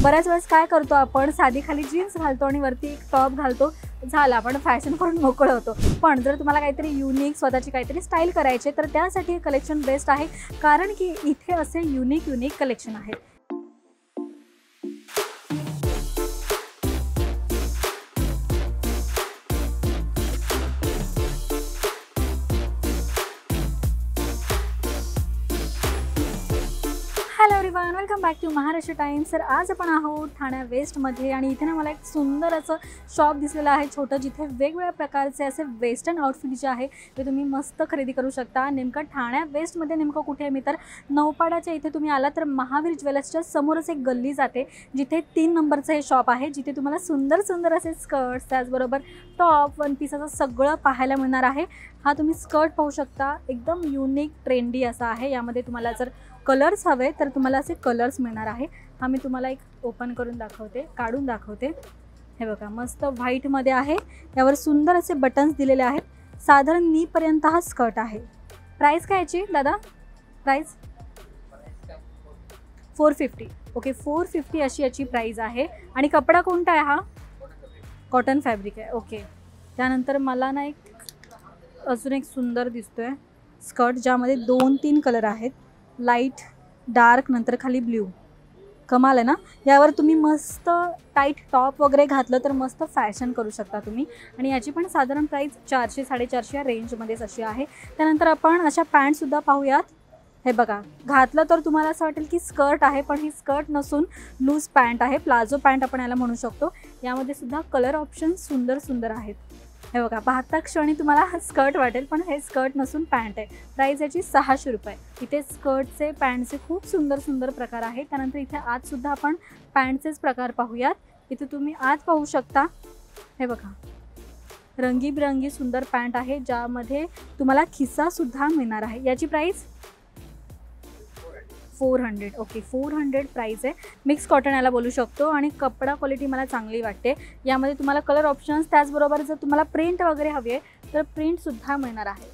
बऱ्याच वेळेस काय करतो आपण, साधी खाली जीन्स घालतो आणि वरती एक टॉप घालतो, झालं आपण फॅशन करून मोकळं होतो. पण जर तुम्हाला काहीतरी युनिक स्वतःची काहीतरी स्टाईल करायची तर त्यासाठी हे कलेक्शन बेस्ट आहे, कारण की इथे असे युनिक कलेक्शन आहे. Hello everyone, welcome back to Maharashtra Times. तर आज आपण आहोत ठाणे वेस्टमध्ये आणि इथे ना मला एक सुंदर असं शॉप दिसलेलं आहे छोटं, जिथे वेगवेगळ्या प्रकारचे असे वेस्टर्न आउटफिट जे आहे ते तुम्ही मस्त खरेदी करू शकता. नेमकं ठाणे वेस्टमध्ये नेमकं कुठे आहे मी तर नौपाडाच्या इथे तुम्ही आला तर महावीर ज्वेलर्सच्या समोरच एक गल्ली जाते, जिथे 3 नंबरचं हे शॉप आहे, जिथे तुम्हाला सुंदर असे स्कर्ट्स त्याचबरोबर टॉप वन पीस असं सगळं पाहायला मिळणार आहे. हा तुम्ही स्कर्ट पाहू शकता, एकदम युनिक ट्रेंडी असा आहे. यामध्ये तुम्हाला जर कलर्स हवे तर तुम्हाला असे कलर्स मिळणार आहे. हा मी तुम्हाला एक ओपन करून दाखवते, काढून दाखवते. हे बघा, मस्त व्हाईटमध्ये आहे. यावर सुंदर असे बटन्स दिलेले आहेत. साधारण नीपर्यंत हा स्कर्ट आहे. प्राईस काय याची दादा? प्राईस 450. ओके, 450 अशी याची प्राईस आहे. आणि कपडा कोणता आहे? हा कॉटन फॅब्रिक आहे. ओके, त्यानंतर मला ना अजून एक सुंदर दिसतोय स्कर्ट, ज्यामध्ये 2-3 कलर आहेत, लाईट, डार्क, नंतर खाली ब्ल्यू. कमाल आहे ना. यावर तुम्ही मस्त टाईट टॉप वगैरे घातलं तर मस्त फॅशन करू शकता तुम्ही. आणि याची पण साधारण प्राईस 400-450 या रेंजमध्येच अशी आहे. त्यानंतर आपण अशा पॅन्टसुद्धा पाहूयात. हे बघा, घातलं तर तुम्हाला असं वाटेल की स्कर्ट आहे, पण ही स्कर्ट नसून लूज पॅन्ट आहे, प्लाझो पॅन्ट आपण याला म्हणू शकतो. यामध्ये सुद्धा कलर ऑप्शन सुंदर आहेत. हे बघा, पाहता क्षणी तुम्हाला स्कर्ट वाटेल, पण हे स्कर्ट नसून पॅन्ट आहे. प्राईस याची 600 रुपये. इथे स्कर्टचे पॅन्टचे खूप सुंदर प्रकार आहेत. त्यानंतर इथे आजसुद्धा आपण पॅन्टचेच प्रकार पाहूयात. इथे तुम्ही आज पाहू शकता. हे बघा, रंगीबिरंगी सुंदर पॅन्ट आहे, ज्यामध्ये तुम्हाला खिसासुद्धा मिळणार आहे. याची प्राईस 400. ओके, 400 प्राईस आहे. मिक्स कॉटन याला बोलू शकतो आणि कपडा क्वालिटी मला चांगली वाटते. यामध्ये तुम्हाला कलर ऑप्शन्स त्याचबरोबर जर तुम्हाला प्रिंट वगैरे हवी आहे तर प्रिंटसुद्धा मिळणार आहे.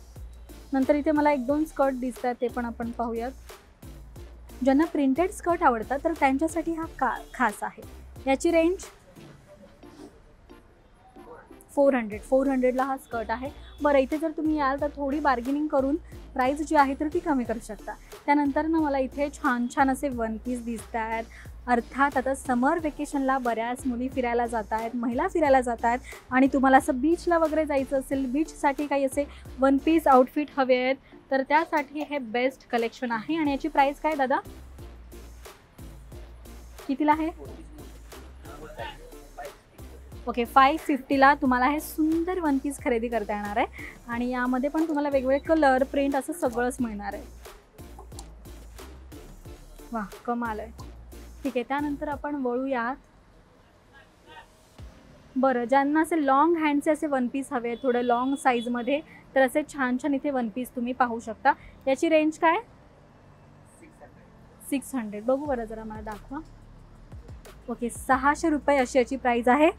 नंतर इथे मला 1-2 स्कर्ट दिसत आहेत, ते पण आपण पाहूयात. ज्यांना प्रिंटेड स्कर्ट आवडतात तर त्यांच्यासाठी हा खास आहे. याची रेंज 400ला हा स्कर्ट आहे. बरं, इथे जर तुम्ही याल तर थोडी बार्गेनिंग करून प्राईस जी आहे तर ती कमी करू शकता. त्यानंतर ना मला इथे छान असे वन पीस दिसत आहेत. अर्थात आता समर वेकेशनला बऱ्याच मुली फिरायला जात आहेत, महिला फिरायला जात आहेत आणि तुम्हाला असं बीचला वगैरे जायचं असेल, बीचसाठी काही असे वन पीस आउटफिट हवे आहेत तर त्यासाठी हे बेस्ट कलेक्शन आहे. आणि याची प्राईस काय दादा, कितीला आहे? ओके, 550ला तुम्हाला हे सुंदर वन पीस खरेदी करता येणार आहे. आणि यामध्ये पण तुम्हाला वेगवेगळे कलर, प्रिंट असं सगळंच मिळणार आहे. वा, कमाल आहे. ठीक आहे, त्यानंतर आपण वळूयात. बरं, ज्यांना असे लॉंग हँडचे असे वन पीस हवे, थोडं लॉंग साईजमध्ये, तर असे छान इथे वन पीस तुम्ही पाहू शकता. याची रेंज काय? 600. बघू बरं, जरा मला दाखवा. ओके, 600 रुपये अशी याची प्राईज आहे.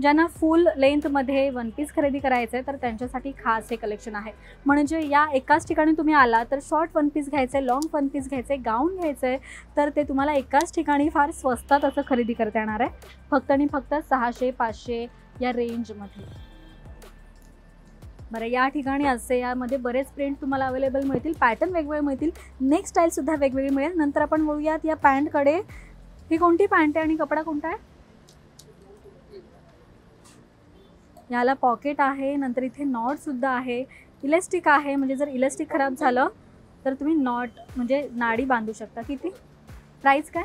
ज्यांना फुल लेंथमध्ये वन पीस खरेदी करायचं आहे तर त्यांच्यासाठी खास हे कलेक्शन आहे. म्हणजे या एकाच ठिकाणी तुम्ही आला तर शॉर्ट वन पीस घ्यायचं आहे, लॉंग वन पीस घ्यायचं आहे, गाऊन घ्यायचं आहे तर ते तुम्हाला एकाच ठिकाणी फार स्वस्तात असं खरेदी करता येणार आहे. फक्त आणि फक्त 600-500 या रेंजमध्ये. बरं, या ठिकाणी असे यामध्ये बरेच प्रिंट तुम्हाला अवेलेबल मिळतील, पॅटर्न वेगवेगळे मिळतील, नेक स्टाईलसुद्धा वेगवेगळी मिळेल. नंतर आपण वळूयात या पॅन्टकडे. ही कोणती पॅन्ट आहे आणि कपडा कोणता आहे? याला पॉकेट आहे, नंतर इथे नॉटसुद्धा आहे, इलेस्टिक आहे, म्हणजे जर इलेस्टिक खराब झालं तर तुम्ही नॉट म्हणजे नाडी बांधू शकता. किती प्राईस काय?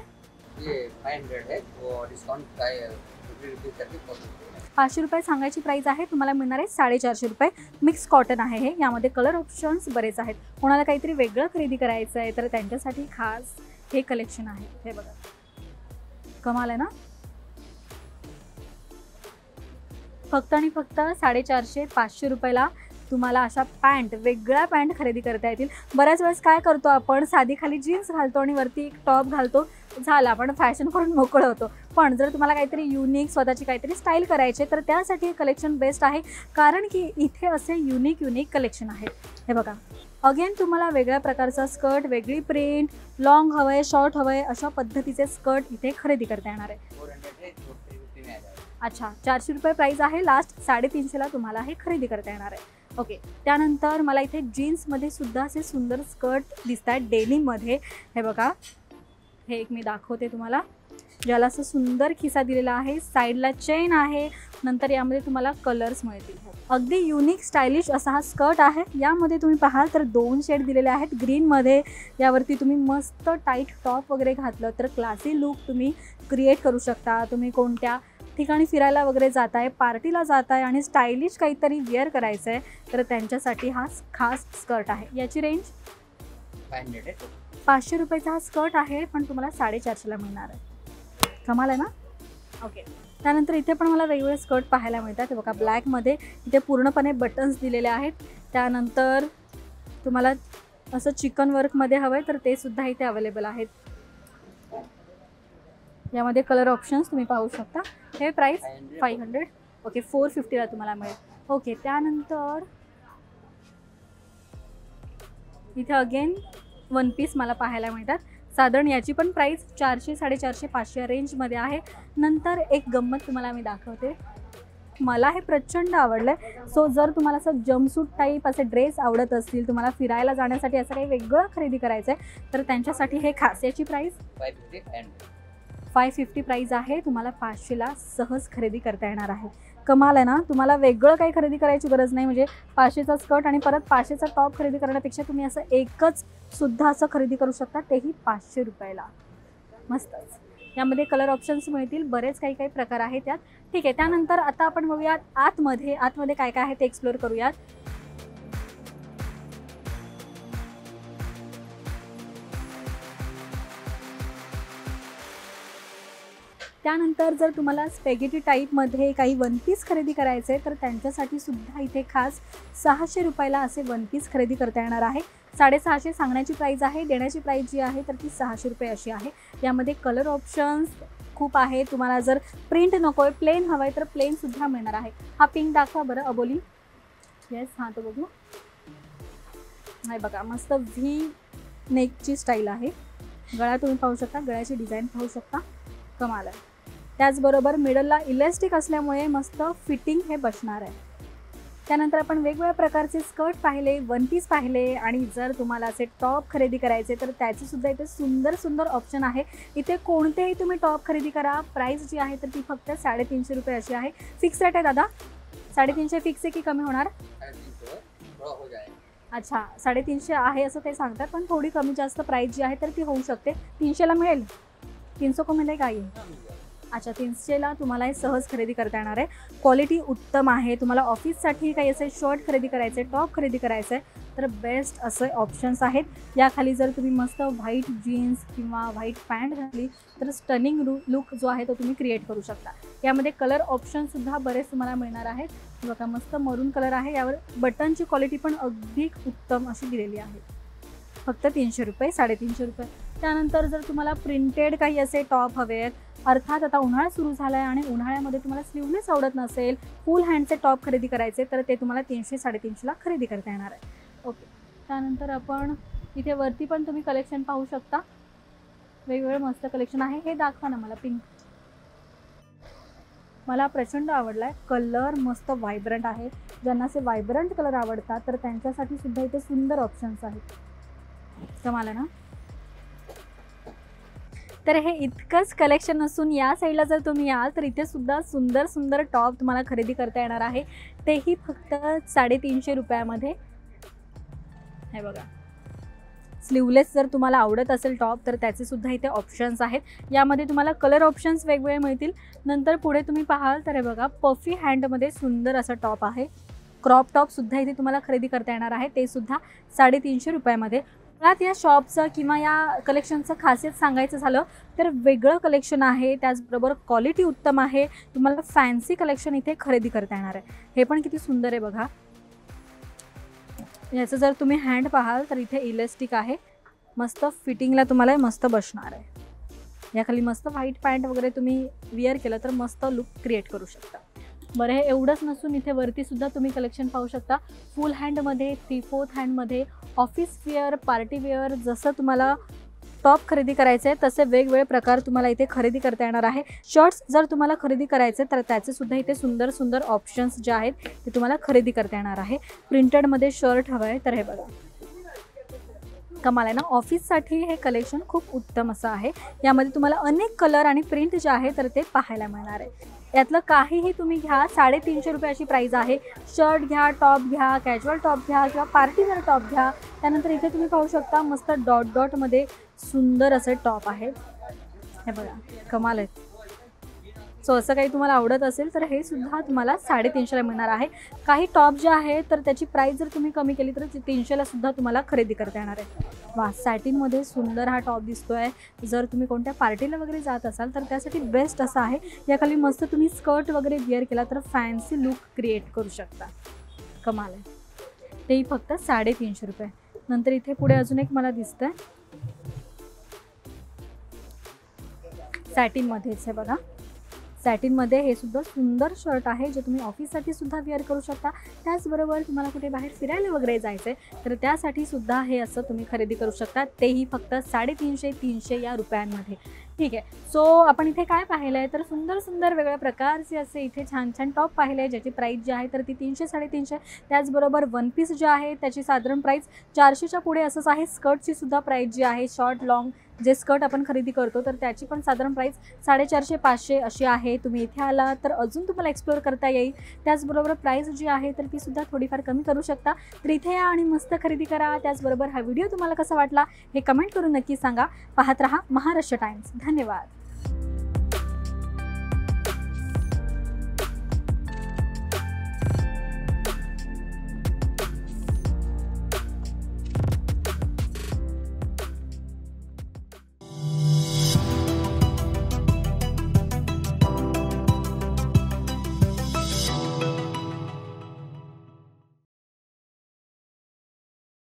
500 रुपये सांगायची प्राईस आहे. तुम्हाला मिळणार आहे 450 रुपये. मिक्स कॉटन आहे हे. यामध्ये कलर ऑप्शन्स बरेच आहेत. कोणाला काहीतरी वेगळं खरेदी करायचं आहे तर त्यांच्यासाठी खास हे कलेक्शन आहे. हे बघा, कमाल आहे ना. फक्त आणि फक्त 450-500 रुपयाला तुम्हाला अशा पॅन्ट, वेगळ्या पॅन्ट खरेदी करता येतील. बऱ्याच वेळेस काय करतो आपण, साधी खाली जीन्स घालतो आणि वरती एक टॉप घालतो, झालं आपण फॅशन करून मोकळं होतो. पण जर तुम्हाला काहीतरी युनिक, स्वतःची काहीतरी स्टाईल करायची तर त्यासाठी हे कलेक्शन बेस्ट आहे, कारण की इथे असे युनिक कलेक्शन आहेत. हे बघा, अगेन तुम्हाला वेगळ्या प्रकारचा स्कर्ट, वेगळी प्रिंट, लॉंग हवं आहे, शॉर्ट हवं आहे, अशा पद्धतीचे स्कर्ट इथे खरेदी करता येणार आहे. अच्छा, 400 रुपये प्राईस आहे. लास्ट 350ला तुम्हाला हे खरेदी करता येणार आहे. ओके, त्यानंतर मला इथे जीन्समध्ये सुद्धा असे सुंदर स्कर्ट दिसत आहेत डेनिममध्ये. हे बघा, हे एक मी दाखवते तुम्हाला, ज्याला असं सुंदर खिसा दिलेला आहे, साईडला चेन आहे, नंतर यामध्ये तुम्हाला कलर्स मिळतील. अगदी युनिक स्टायलिश असा हा स्कर्ट आहे. यामध्ये तुम्ही पाहाल तर 2 शेड दिलेले आहेत ग्रीनमध्ये. यावरती तुम्ही मस्त टाईट टॉप वगैरे घातलं तर क्लासी लुक तुम्ही क्रिएट करू शकता. तुम्ही कोणत्या ठिकाणी फिरायला वगैरे जाताय, पार्टीला जाताय आणि स्टायलिश काहीतरी वेअर करायचं आहे तर त्यांच्यासाठी हा खास स्कर्ट आहे. याची रेंज 500 रुपयाचा हा स्कर्ट आहे, पण तुम्हाला 450ला मिळणार आहे. कमाल आहे ना? ओके, त्यानंतर इथे पण मला वेगवेगळे स्कर्ट पाहायला मिळतात. बघा, ब्लॅकमध्ये इथे पूर्णपणे बटन्स दिलेले आहेत. त्यानंतर तुम्हाला असं चिकन वर्कमध्ये हवं आहे तर ते सुद्धा इथे अवेलेबल आहेत. यामध्ये कलर ऑप्शन्स तुम्ही पाहू शकता. हे प्राईस 500. ओके, 450ला तुम्हाला मिळेल. ओके, त्यानंतर इथे अगेन 1 पीस मला पाहायला मिळतात. साधारण याची पण प्राईस 400, 450, 500 रेंजमध्ये आहे. नंतर एक गंमत तुम्हाला मी दाखवते. मला हे प्रचंड आवडलं आहे. सो जर तुम्हाला असं जम्पसूट टाईप असे ड्रेस आवडत असतील, तुम्हाला फिरायला जाण्यासाठी असं काही वेगळं खरेदी करायचं आहे तर त्यांच्यासाठी हे खास. याची प्राईस 550 प्राईस आहे. तुम्हाला 500ला सहज खरेदी करता येणार आहे. कमाल आहे ना? तुम्हाला वेगळं काही खरेदी करायची गरज नाही. म्हणजे 500चा स्कर्ट आणि परत 500चा टॉप खरेदी करण्यापेक्षा तुम्ही असं एकच सुद्धा असं खरेदी करू शकता, तेही 500 रुपयाला. मस्तच. यामध्ये कलर ऑप्शन्स मिळतील, बरेच काही प्रकार आहेत त्यात. ठीक आहे, त्यानंतर आता आपण बघूयात आतमध्ये काय काय आहे ते एक्सप्लोर करूयात. त्यानंतर जर तुम्हाला स्पेगेटी टाईपमध्ये काही 1 पीस खरेदी करायचे आहे तर त्यांच्यासाठी सुद्धा इथे खास 600 रुपयाला असे 1 पीस खरेदी करता येणार आहे. 650 सांगण्याची प्राईज आहे, देण्याची प्राईज जी आहे तर ती 600 रुपये अशी आहे. यामध्ये कलर ऑप्शन्स खूप आहे. तुम्हाला जर प्रिंट नको आहे, प्लेन हवं आहे तर प्लेनसुद्धा मिळणार आहे. हा पिंक दाखवा बरं अबोली. येस, हां तो बघू. नाही बघा, मस्त व्ही नेकची स्टाईल आहे. गळा तुम्ही पाहू शकता, गळ्याची डिझाईन पाहू शकता. कमाल आहे. त्याचबरोबर मिडलला इलॅस्टिक असल्यामुळे मस्त फिटिंग हे बसणार आहे. त्यानंतर आपण वेगवेगळ्या प्रकारचे स्कर्ट पाहिले, 1 पीस पाहिले आणि जर तुम्हाला असे टॉप खरेदी करायचे तर त्याचीसुद्धा इथे सुंदर ऑप्शन आहे. इथे कोणतेही तुम्ही टॉप खरेदी करा. प्राईस जी आहे तर ती फक्त 350 रुपये अशी आहे. फिक्स रेट आहे दादा? 350 फिक्स आहे की कमी होणार? अच्छा, 350 आहे असं ते सांगतात, पण थोडी कमी जास्त प्राईस जी आहे तर ती होऊ शकते. 300ला मिळेल? 300 को मिळेल काही? अच्छा, 300ला तुम्हाला हे सहज खरेदी करता येणार आहे. क्वालिटी उत्तम आहे. तुम्हाला ऑफिससाठी काही असे शर्ट खरेदी करायचे, टॉप खरेदी करायचं आहे तर बेस्ट असे ऑप्शन्स आहेत. याखाली जर तुम्ही मस्त व्हाईट जीन्स किंवा व्हाईट पॅन्ट घातली तर स्टनिंग लुक जो आहे तो तुम्ही क्रिएट करू शकता. यामध्ये कलर ऑप्शनसुद्धा बरेच तुम्हाला मिळणार आहेत. बघा, मस्त मरून कलर आहे. यावर बटनची क्वालिटी पण अगदी उत्तम अशी दिलेली आहे. फक्त 300 रुपये, 350 रुपये. त्यानंतर जर तुम्हाला प्रिंटेड काही असे टॉप हवे आहेत, अर्थात आता उन्हाळा सुरू झाला आहे आणि उन्हाळ्यामध्ये तुम्हाला स्लीवलेस आवडत नसेल, फुल हँडचे टॉप खरेदी करायचे तर ते तुम्हाला 300-350ला खरेदी करता येणार आहे. ओके, त्यानंतर आपण इथे वरती पण तुम्ही कलेक्शन पाहू शकता. वेगवेगळे मस्त कलेक्शन आहे. हे दाखवा ना मला. पिंक मला प्रचंड आवडला आहे. कलर मस्त व्हायब्रंट आहे. ज्यांना असे व्हायब्रंट कलर आवडतात तर त्यांच्यासाठी सुद्धा इथे सुंदर ऑप्शन्स आहेत. कमाल आहे ना? तर हे इतकंच कलेक्शन असून या साईडला जर तुम्ही याल तर इथे सुद्धा सुंदर टॉप तुम्हाला खरेदी करता येणार आहे, तेही फक्त 350 रुपयामध्ये. हे बघा, स्लीवलेस जर तुम्हाला आवडत असेल टॉप तर त्याचे सुद्धा इथे ऑप्शन्स आहेत. यामध्ये तुम्हाला कलर ऑप्शन्स वेगवेगळे मिळतील. नंतर पुढे तुम्ही पाहाल तर हे बघा, पफी हँडमध्ये सुंदर असा टॉप आहे. क्रॉप टॉपसुद्धा इथे तुम्हाला खरेदी करता येणार आहे, ते सुद्धा 350 रुपयामध्ये. मुळात या शॉपचं किंवा या कलेक्शनचं खासियत सांगायचं झालं तर वेगळं कलेक्शन आहे, त्याचबरोबर क्वालिटी उत्तम आहे. तुम्हाला फॅन्सी कलेक्शन इथे खरेदी करता येणार आहे. हे पण किती सुंदर आहे बघा. याचं जर तुम्ही हँड पाहाल तर इथे इलेस्टिक आहे, मस्त फिटिंगला तुम्हाला मस्त बसणार आहे। याखाली मस्त व्हाईट पॅन्ट वगैरे तुम्ही वेअर केलं तर मस्त लुक क्रिएट करू शकता। बरं, हे एवढंच नसून इथे वरती सुद्धा तुम्ही कलेक्शन पाहू शकता। फुल हँडमध्ये, 3/4 हँडमध्ये, ऑफिस वेअर, पार्टी वेअर, जसं तुम्हाला टॉप खरेदी करायचे आहे तसे वेगवेगळे प्रकार तुम्हाला इथे खरेदी करता येणार आहे। शर्ट्स जर तुम्हाला खरेदी करायचे तर त्याचे सुद्धा इथे सुंदर सुंदर ऑप्शन्स जे आहेत ते तुम्हाला खरेदी करता येणार आहे। प्रिंटेडमध्ये शर्ट हवं आहे तर हे बघा, कमाल आहे ना। ऑफिससाठी हे कलेक्शन खूप उत्तम असं आहे। यामध्ये तुम्हाला अनेक कलर आणि प्रिंट जे आहे तर ते पाहायला मिळणार आहे। यातलं काहीही तुम्ही घ्या, 350 रुपयाची प्राईस आहे। शर्ट घ्या, टॉप घ्या, कॅज्युअल टॉप घ्या किंवा पार्टीवेअर टॉप घ्या। त्यानंतर इथे तुम्ही पाहू शकता मस्त डॉट डॉटमध्ये सुंदर असे टॉप आहेत, हे बघा कमाल आहेत। सो असं काही तुम्हाला आवडत असेल तर हे सुद्धा तुम्हाला 350ला मिळणार आहे। काही टॉप जे आहे तर त्याची प्राईस जर तुम्ही कमी केली तर 300ला सुद्धा तुम्हाला खरेदी करता येणार आहे। वा, सॅटिनमध्ये सुंदर हा टॉप दिसतोय। जर तुम्ही कोणत्या पार्टीला वगैरे जात असाल तर त्यासाठी बेस्ट असा आहे। याखाली मस्त तुम्ही स्कर्ट वगैरे वेअर केला तर फॅन्सी लुक क्रिएट करू शकता, कमाल आहे। तेही फक्त 350 रुपये। नंतर इथे पुढे अजून एक मला दिसतंय सॅटिनमध्येच, हे बघा सॅटिनमध्ये हे सुद्धा सुंदर शर्ट आहे जे तुम्ही ऑफिससाठी सुद्धा वेअर करू शकता। त्याचबरोबर तुम्हाला कुठे बाहेर फिरायला वगैरे जायचं आहे तर त्यासाठी सुद्धा हे असं तुम्ही खरेदी करू शकता, तेही फक्त 350 या रुपयांमध्ये। ठीक आहे, सो आपण इथे काय पाहिलं आहे तर सुंदर सुंदर वेगळ्या प्रकारचे असे इथे छान छान टॉप पाहिले आहे ज्याची प्राईस जी आहे तर ती 300-350। त्याचबरोबर वन पीस जे आहे त्याची साधारण प्राईस 400च्या पुढे असंच आहे। स्कर्टची सुद्धा प्राईस जी आहे, शॉर्ट लॉंग जे स्कर्ट आपण खरेदी करतो तर त्याची पण साधारण प्राईस 450-500 अशी आहे। तुम्ही इथे आला तर अजून तुम्हाला एक्सप्लोअर करता येईल। त्याचबरोबर प्राईस जी आहे तर ती सुद्धा थोडीफार कमी करू शकता। तर इथे या आणि मस्त खरेदी करा। त्याचबरोबर हा व्हिडिओ तुम्हाला कसा वाटला हे कमेंट करून नक्की सांगा। पाहत रहा महाराष्ट्र टाइम्स। धन्यवाद।